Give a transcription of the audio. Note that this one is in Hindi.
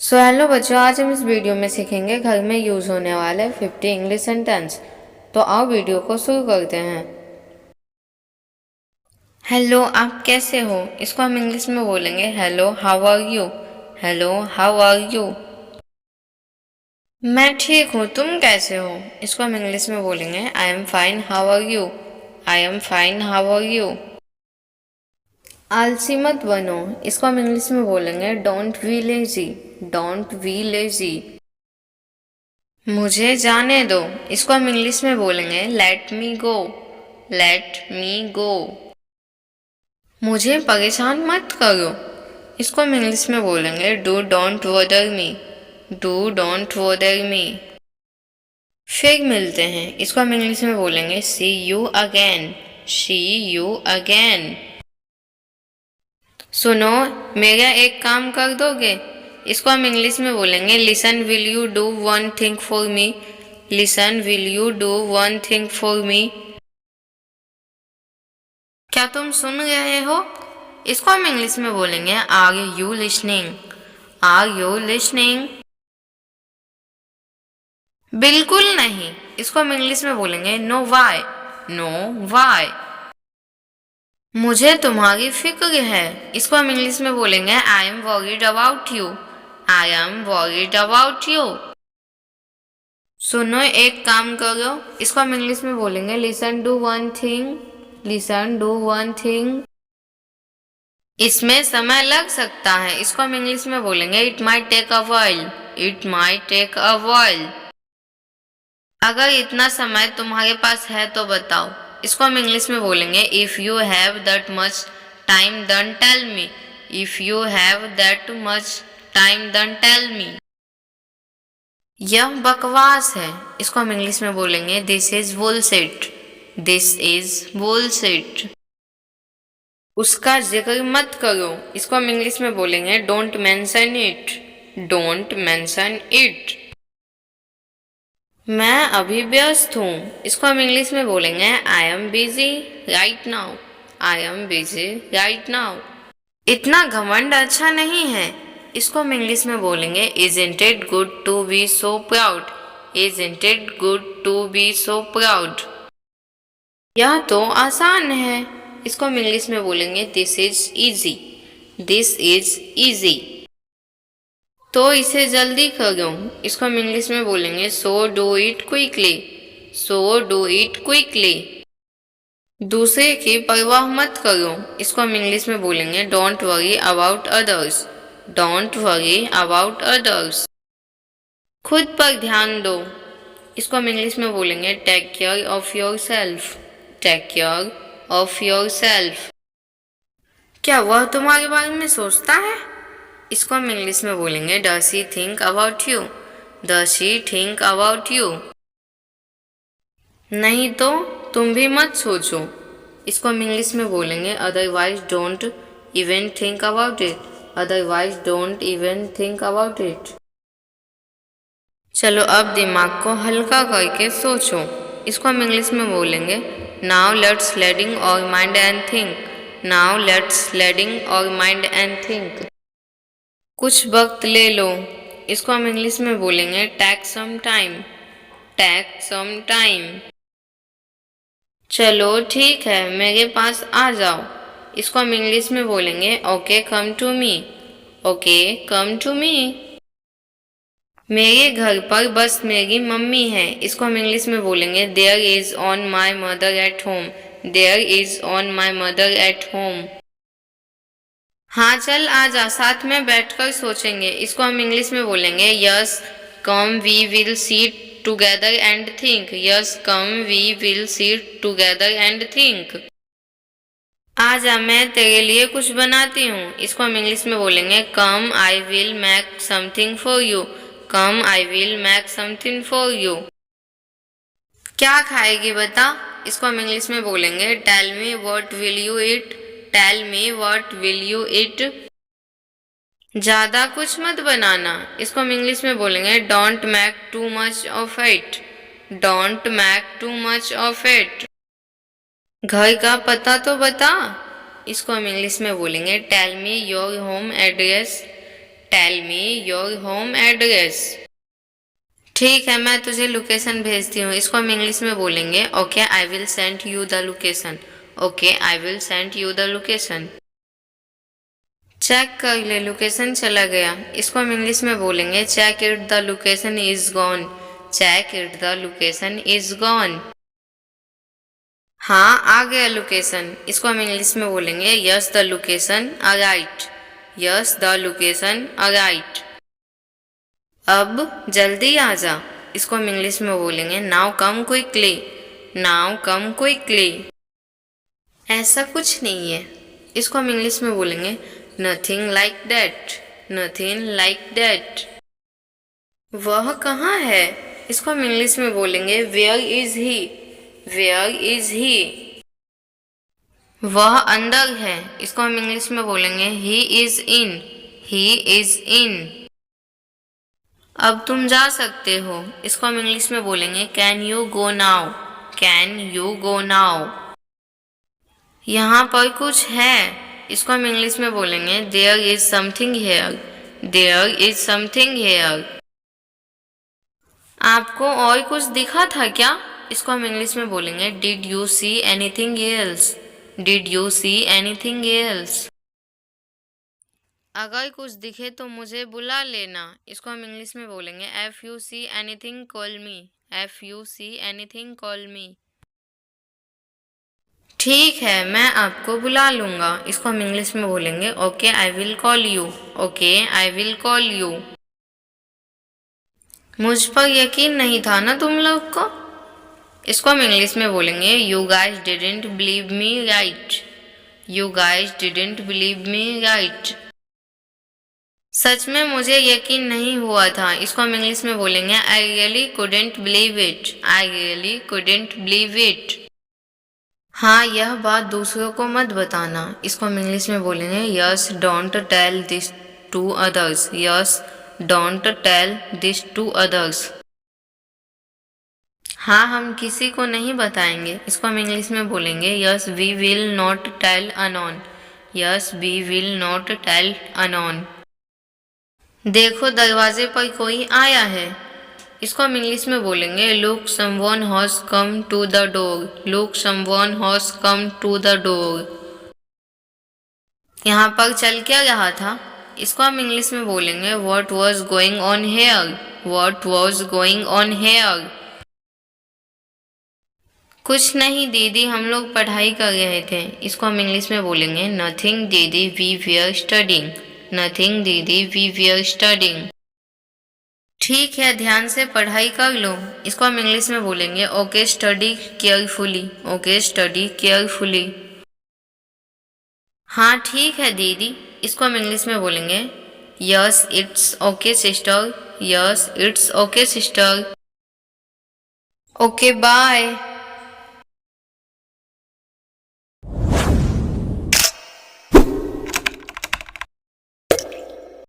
हेलो बच्चों, आज हम इस वीडियो में सीखेंगे घर में यूज़ होने वाले 50 इंग्लिश सेंटेंस। तो आओ वीडियो को शुरू करते हैं। हेलो, आप कैसे हो? इसको हम इंग्लिश में बोलेंगे hello how are you. Hello how are you. मैं ठीक हूँ, तुम कैसे हो? इसको हम इंग्लिश में बोलेंगे I am fine how are you. I am fine how are you. आलसी मत बनो, इसको हम इंग्लिश में बोलेंगे don't be lazy. Don't be lazy. मुझे जाने दो, इसको हम इंग्लिश में बोलेंगे लेट मी गो। लेट मी गो। मुझे परेशान मत करो, इसको हम इंग्लिश में बोलेंगे do don't bother me. Do don't bother me. फिर मिलते हैं, इसको हम इंग्लिश में बोलेंगे see you again. See you again. सुनो, मेरा एक काम कर दोगे? इसको हम इंग्लिश में बोलेंगे listen will you do one thing for me. Listen will you do one thing for me. क्या तुम सुन रहे हो? इसको हम इंग्लिश में बोलेंगे are you listening. Are you listening. बिल्कुल नहीं, इसको हम इंग्लिश में बोलेंगे नो वाई। Know why. मुझे तुम्हारी फिक्र है, इसको हम इंग्लिश में बोलेंगे I M worried about you. I M worried about you. सुनो, एक काम करो, इसको हम इंग्लिश में बोलेंगे listen do one thing. Listen do one thing. इसमें समय लग सकता है, इसको हम इंग्लिश में बोलेंगे it might take a while. It might take a while. अगर इतना समय तुम्हारे पास है तो बताओ, इसको हम इंग्लिश में बोलेंगे if you have that much time then tell me. If you have that much time then tell me. यह बकवास है, इसको हम इंग्लिश में बोलेंगे this is bullshit. This is bullshit. उसका जिक्र मत करो, इसको हम इंग्लिश में बोलेंगे don't mention it. Don't mention it. मैं अभी व्यस्त हूँ, इसको हम इंग्लिश में बोलेंगे I am busy right now. I am busy right now. इतना घमंड अच्छा नहीं है, इसको हम इंग्लिश में बोलेंगे isn't it good to be so proud. Isn't it good to be so proud. यह तो आसान है, इसको हम इंग्लिश में बोलेंगे this is easy. This is easy. तो इसे जल्दी करो, इसको हम इंग्लिश में बोलेंगे so do it quickly. So do it quickly. दूसरे की परवाह मत करो, इसको हम इंग्लिश में बोलेंगे don't worry about others. Don't worry about others. खुद पर ध्यान दो, इसको हम इंग्लिश में बोलेंगे take care of your self. Take care of your self. क्या वह तुम्हारे बारे में सोचता है? इसको हम इंग्लिश में बोलेंगे does he think about you. Does he think about you. नहीं तो तुम भी मत सोचो, इसको हम इंग्लिश में बोलेंगे otherwise don't even think about it. Otherwise don't even think about it. चलो अब दिमाग को हल्का करके सोचो, इसको हम इंग्लिश में बोलेंगे now let's leading our mind and think. Now let's leading our mind and think. कुछ वक्त ले लो, इसको हम इंग्लिश में बोलेंगे take some time. Take some time. चलो ठीक है, मेरे पास आ जाओ, इसको हम इंग्लिश में बोलेंगे okay come to me. Okay come to me. मेरे घर पर बस मेरी मम्मी है, इसको हम इंग्लिश में बोलेंगे there is on my mother at home. There is on my mother at home. हाँ चल आजा, साथ में बैठकर सोचेंगे, इसको हम इंग्लिश में बोलेंगे yes come we will sit together and think. Yes come we will sit together and think. आजा, मैं तेरे लिए कुछ बनाती हूँ, इसको हम इंग्लिश में बोलेंगे come I will make something for you. Come I will make something for you. क्या खाएगी बता, इसको हम इंग्लिश में बोलेंगे tell me what will you eat. Tell me what will you eat. ज्यादा कुछ मत बनाना, इसको हम इंग्लिश में बोलेंगे don't make too much of it. Don't make too much of it. घर का पता तो बता, इसको हम इंग्लिश में बोलेंगे tell me your home address. Tell me your home address. ठीक है, मैं तुझे लोकेशन भेजती हूँ। इसको हम इंग्लिश में बोलेंगे okay I will send you the location. Okay I will send you the location. Check कर ले, लोकेशन चला गया। इसको हम इंग्लिश में बोलेंगे check it the location is gone. Check it the location is gone. हाँ आ गया लोकेशन। इसको हम इंग्लिश में बोलेंगे yes the location arrived. Yes the location arrived. अब जल्दी आ जा। इसको हम इंग्लिश में बोलेंगे now come quickly. Now come quickly. ऐसा कुछ नहीं है। इसको हम इंग्लिश में बोलेंगे nothing like that. Nothing like that. वह कहाँ है? इसको हम इंग्लिश में बोलेंगे where is he. Where is he. वह अंदर है। इसको हम इंग्लिश में बोलेंगे he is in. He is in. अब तुम जा सकते हो। इसको हम इंग्लिश में बोलेंगे can you go now. Can you go now. यहाँ पर कुछ है। इसको हम इंग्लिश में बोलेंगे there is something here. There is something here. आपको और कुछ दिखा था क्या? इसको हम इंग्लिश में बोलेंगे did you see anything else. Did you see anything else. अगर कुछ दिखे तो मुझे बुला लेना। इसको हम इंग्लिश में बोलेंगे F you see anything call me. F you see anything call मी। ठीक है, मैं आपको बुला लूँगा। इसको हम इंग्लिश में बोलेंगे okay I will call you. Okay I will call you. मुझ पर यकीन नहीं था ना तुम लोग को? इसको हम इंग्लिश में बोलेंगे you guys didn't believe me right. You guys didn't believe me right. सच में मुझे यकीन नहीं हुआ था। इसको हम इंग्लिश में बोलेंगे I really couldn't believe it. I really couldn't believe it. हाँ, यह बात दूसरों को मत बताना। इसको हम इंग्लिश में बोलेंगे yes don't tell this to others. Yes don't tell this to others. हाँ, हम किसी को नहीं बताएंगे। इसको हम इंग्लिश में बोलेंगे yes we will not tell anyone. Yes we will not tell anyone. देखो दरवाजे पर कोई आया है। इसको हम इंग्लिश में बोलेंगे look someone has come to the door. Look someone has come to the door. यहाँ पर चल क्या रहा था? इसको हम इंग्लिश में बोलेंगे what was going on here. What was going on here. कुछ नहीं दीदी, हम लोग पढ़ाई कर रहे थे। इसको हम इंग्लिश में बोलेंगे नथिंग दीदी वी वेयर स्टडिंग। नथिंग दीदी वी वेयर स्टडिंग। ठीक है, ध्यान से पढ़ाई कर लो। इसको हम इंग्लिश में बोलेंगे okay study carefully. Okay study carefully. हाँ ठीक है दीदी। इसको हम इंग्लिश में बोलेंगे yes it's okay sister. Yes it's okay sister. Okay bye.